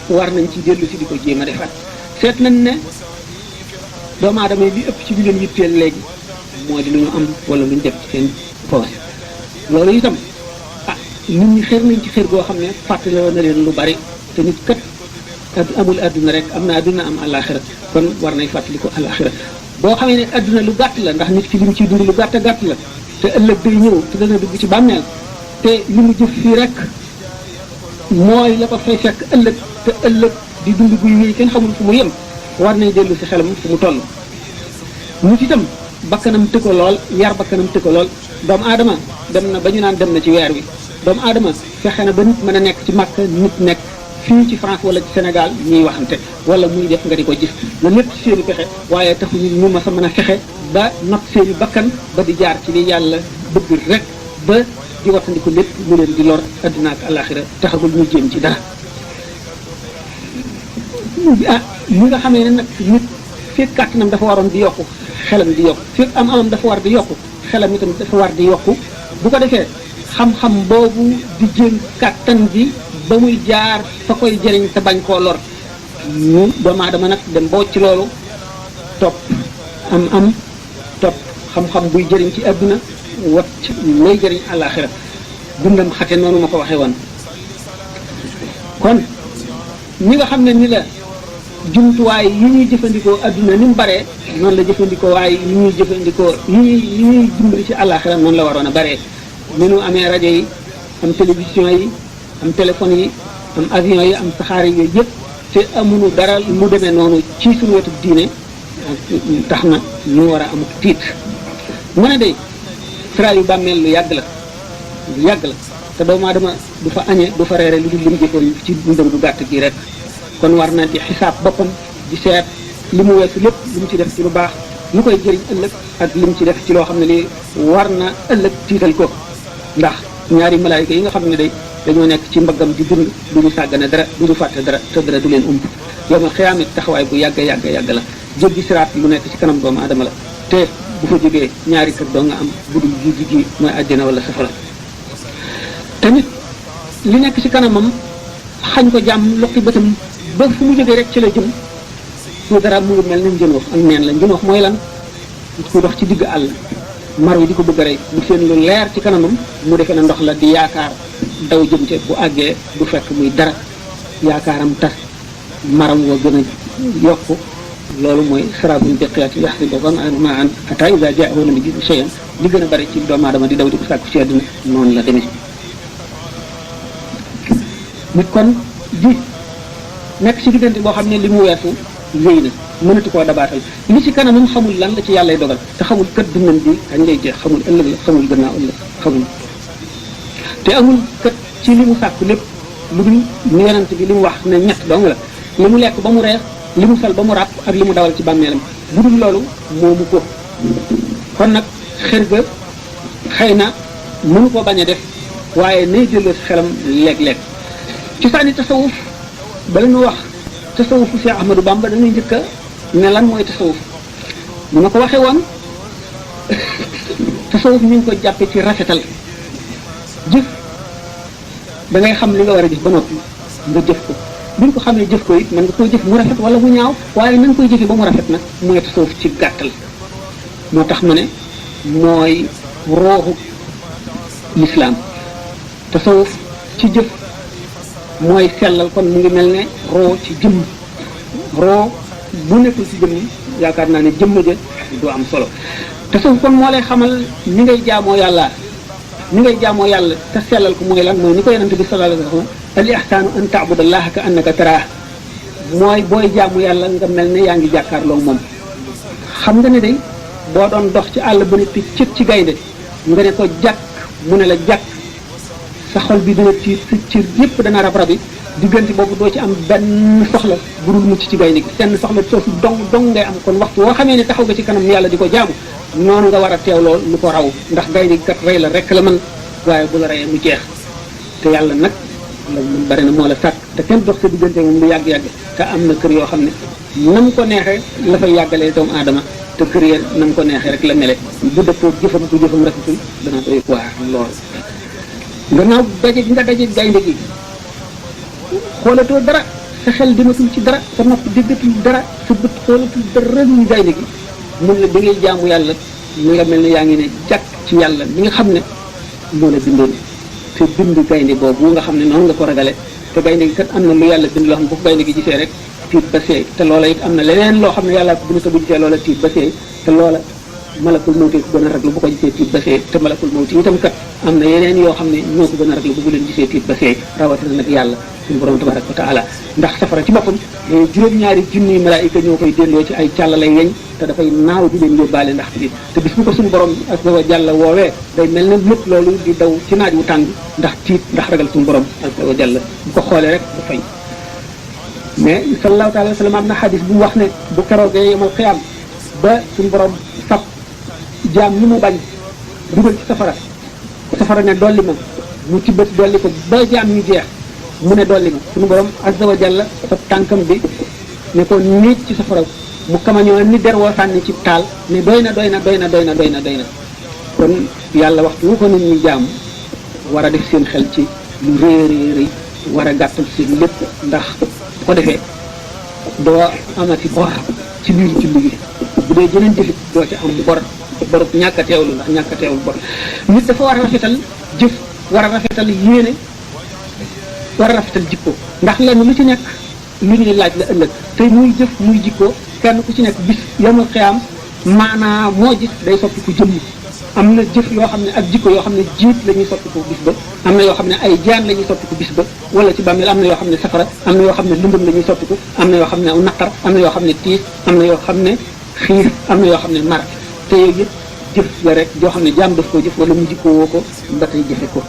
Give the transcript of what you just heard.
war nañ ci dellu si di ko jéem a defaat seet nañ ne doomu aadama yi li ëpp ci bi leen yitteel léegi moo di lu ñu am wala lu ñu def ci seen poos loolu itam nit ñi xër nañ ci xër goo xam ne fàttali na leen lu bari te nit kat amul adduna rek am na adduna am àllaaxira kon war nay fàttali ko àllaaxira boo xamee ne adduna lu gàtt la ndax nit ki li mu ciy dund lu gàtt gàtt la te ëllëg day ñëw te dana dugg ci bàmmeel te li mu jëf fii rek mooy la ko fay fekk ëllëg te ëllëg di dund guy wéy kenn xamul fu mu yem war nay dellu si xelam fu mu toll nit itam bakkanam tëkko lool yar bakkanam tëkko lool doomu aadama dem na ba ñu naan dem na ci weer wi doomu aadama fexe na ba nit mën a nekk ci Makka nit nekk fii ci France wala ci Sénégal ñuy waxante wala muy def nga di ko gis na lépp ci seeni pexe waaye taxuñu ñu ma sa mën a fexe ba not seeni bakkan ba di jaar ci li yàlla bëgg rek ba di wattandiku lépp mu leen di lor adduna ak alaxira taxagul ñu jéem ci dara li nga xamee ne nag nit fekk kàttanam dafa waroon di yokku xelam di yokku fekk am dafa war di yokku xelam itam dafa war di yokku bu ko defee xam-xam boobu di jël kàttan bi ba muy jaar fa koy jëriñ te bañ koo lor ñu doomu aadama nag dem boo ci loolu topp am topp xam-xam buy jëriñ ci adduna wat lay jëriñ àllaaxira dundam xate noonu ma ko waxee woon kon ñi nga xam ne ni la jumtuwaay yi ñuy jëfandikoo adduna ni mu baree noonu la jëfandikoo waaye yi ñuy jëfandikoo yi ñuy dimbali ci àllaaxira noonu la waroon a baree ni nu amee rajo yi am télévision yi am téléphone yi am avion yi am saxaar yi yooyu yëpp te amuñu dara mu demee noonu ci suñu wetu diine tax na ñu war a am tiit mu ne day tra yu bàmmeel lu yàgg la te doomu aadama du fa añee du fa reere lu dul lim jëfoon ci dundam du gàtt gi rek kon war na di xisaab boppam di seet li mu weesu lépp li mu ci def ci lu baax lu koy jëriñ ëllëg ak li mu ci def ci loo xam ne lii war na ëllëg tiital ko ndax ñaari malaayika yi nga xam ne day dañoo nekk ci mbaggam di dund du ñu sàggane dara du ñu fàtte dara te dara du leen umb yowmal xiyaamit taxawaay bu yàgg la jéggi siraat lu nekk ci kanam doomu aadama la te bu fa jógee ñaari kër doo nga am budul gi mooy àjjana wala safara tamit li nekk ci kanamam xañ ko jàmm loqi bëtam ba fu mu jógee rek ci la jëm su dara mu ngi mel ne njënoox ak neen la njënoox mooy lan ku dox ci digg àll mar wi di ko bëgg a rey bu seen lu leer ci kanamam mu defee na ndox la di yaakaar daw jëm ca bu àggee du fekk muy dara yaakaaram tas maram wa gën a yokku loolu mooy sarabul biqiyaati yaxsibu maan hatta iza jaahu lam yajid shay'an li gën a bari ci doomu aadama di daw di ko sàkku ci àdduna noonu la demee nit kon di nekk ci diggante boo xam ne li mu weesu wéy na mënatu koo dabaatal li ci kanamam xamul lan la ci yàllay dogal te xamul kët dundam bi kañ lay jeex xamul ëllëg la xamul gannaaw ëllëg xamul te amul kët ci li mu sàkk lépp lu dul ni yonent bi li mu wax ne ñett dong la li mu lekk ba mu reex li mu sol ba mu ràpp ak li mu dawal ci bàmmeelam bu dul loolu moomu ko kon nag xër ga xëy na mënu ko bañ a def waaye nay delloo si xelam léeg-léeg ci sànni tasawuf bala ñu wax tasawufu Cheikh Ahmadou Bamba dañuy njëkk a ne lan mooy tasawuf bu ma ko waxee woon tasawuf ñu ngi ko jàppe ci rafetal jëf da ngay xam li nga war a jëf ba noppi nga jëf ko buñ ko xamee jëf ko it mën nga koy jëf mu rafet wala mu ñaaw waaye nañ koy jëfee ba mu rafet nag mooy tasawuf ci gàttal moo tax ma ne mooy rooxu lislaam tasawuf ci jëf mooy sellal kon mu ngi mel ne roo ci jëmm roo bu nekkul ci jëmm yaakaar naa ne jëmm ja du am solo tasawuf kon moo lay xamal ni ngay jaamoo yàlla te sellal ko mooy lan mooy ni ko yonente bi sallallahu alayhi wa sallam al ihsaanu an ta'budallaha ka annaka taraah mooy booy jaamu yàlla nga mel ne yaa ngi jàkkaarloo moom xam nga ne day boo doon dox ci àll ba ne cëp ci gaynde nga ne ko jàkk mu ne la jàkk sa xol bi dina tiit sa cër yépp dana rab-rabi diggante boobu doo ci am benn soxla bu dul mucc ci gaynde gi seen soxla soosu dong ngay am kon waxtu woo xamee ne taxaw nga ci kanam yàlla di ko jaamu noonu nga war a teewloo lu ko raw ndax gaynde gi kat rey la rek la man waaye bu la reyee mu jeex te yàlla nag la mun bari na moo la sàkk te kenn dox sa diggante moom lu yàgg-yàgg te am na kër yoo xam ne nam ko neexee la fay yàggalee doomu aadama te kër ya nam ko neexee rek la mele bu dëppoo jëfam bu jëfam rafetul dana doy waar lool gannaaw daje gi nga daje gaynde gi xoolatoo dara sa xel dematul ci dara sa nopp déggatul dara sa bët xoolatul dara lu gaynde gi mun la da ngay jaamu yàlla mi nga mel ne yaa ngi ne jàkk ci yàlla mi nga xam ne moo la bindoon te bind gaynde boobu nga xam ne noonu nga ko ragale te gaynde gi kat am na lu yàlla bind loo xam ne bu ko gaynde gi gisee rek tiit ba seey te loola it am na leneen loo xam ne yàlla bu ñu ko gisee loola tiit ba seey te loola malakul mawti ko gën a raglu bu ko gisee tiit ba seey te malakul mawti itam kat am na yeneen yoo xam ne ñoo ko gën a raglu bu leen gisee tiit ba seey rawatina nag yàlla suñu borom tabaraka wa taala ndax safara ci boppam juróom-ñaari junniy malaayika ñoo koy delloo ci ay càll lay weñ te dafay naaw di leen yóbbaale ndax tiit te bis bu ko suñu borom azza wa jalla woowee day mel ne lépp loolu di daw ci naaj wu tàng ndax tiit ndax ragal suñu borom azza wa jalla bu ko xoolee rek du fay mais sallallahu alayhi wa sallam am na xadis bu mu wax ne bu keroogee yomal xiyaam ba suñu borom fab jaam ñi mu bañ dugal ci safara ne dolli ma mu tibbati dolli ko ba jaam ñu jeex mu ne dolli ma suñu borom azza wa jalla fab tànkam bi ne ko niit ci safara mu kamañoo ni der woo sànni ci taal ne doy na kon yàlla waxtu wu ko nit ñi jaam war a def seen xel ci lu rëy war a gàttal seen lépp ndax bu ko defee doo amati bor ci biir julli gi bu dee jëneen jëfit doo ci am bor ñàkk a teewlu ndax ñàkk a teewlu bor nit dafa war a rafetal jëf war a rafetal yéene war a rafetal jikko ndax lenn lu ci nekk lu ñuy laaj la ëllëg te muy jëf muy jikko kenn ku ci nekk bis yamal xiyaam maanaa moo gis day soppiku jëmm am na jëf yoo xam ne ak jikko yoo xam ne jiit la ñuy soppiku bis ba am na yoo xam ne ay jaan la ñuy soppiku bis ba wala ci bàmmeel am na yoo xam ne safara am na yoo xam ne lëndëm la ñuy soppiku am na yoo xam ne aw naqar am na yoo xam ne tiis am na yoo xam ne xiif am na yoo xam ne mar te yooyu yëpp jëf la rek joo xam ne jaam daf koo jëf wala mu jikkoo woo ko ba tey jëfe ko